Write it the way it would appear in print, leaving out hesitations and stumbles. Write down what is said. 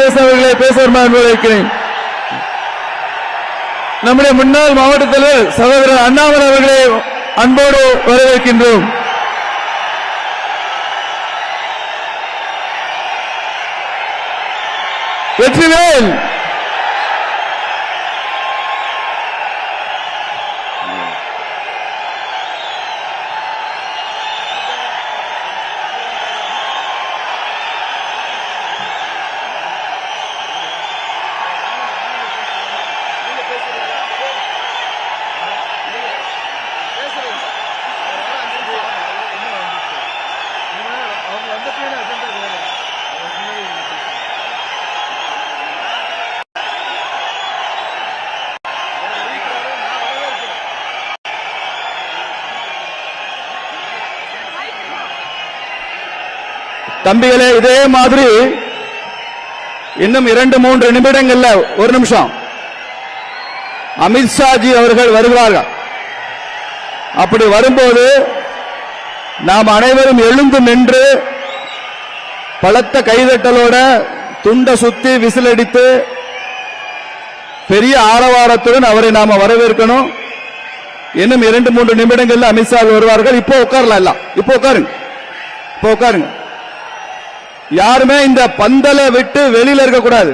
முருகேசன் அவர்களை பேச வரவேற்கிறேன். நம்முடைய முன்னாள் மாவட்ட தலைவர் சகோதரர் அண்ணாமலை அவர்களை அன்போடு வரவேற்கின்றோம். வெற்றிவேல் தம்பிகளே, இதே மாதிரி இன்னும் 2-3 நிமிடங்கள்ல ஒரு நிமிஷம் அமித்ஷாஜி அவர்கள் வருகிறார்கள். அப்படி வரும்போது நாம் அனைவரும் எழுந்து நின்று பலத்த கைதட்டலோட துண்ட சுத்தி விசிலடித்து பெரிய ஆரவாரத்துடன் அவரை நாம வரவேற்கணும். இன்னும் 2-3 நிமிடங்கள்ல அமித்ஷா வருவார்கள். இப்போ உட்காரலாம், எல்லாம் இப்போ உட்காருங்க, இப்போ உட்காருங்க. யாருமே இந்த பந்தலை விட்டு வெளியில இருக்க கூடாது.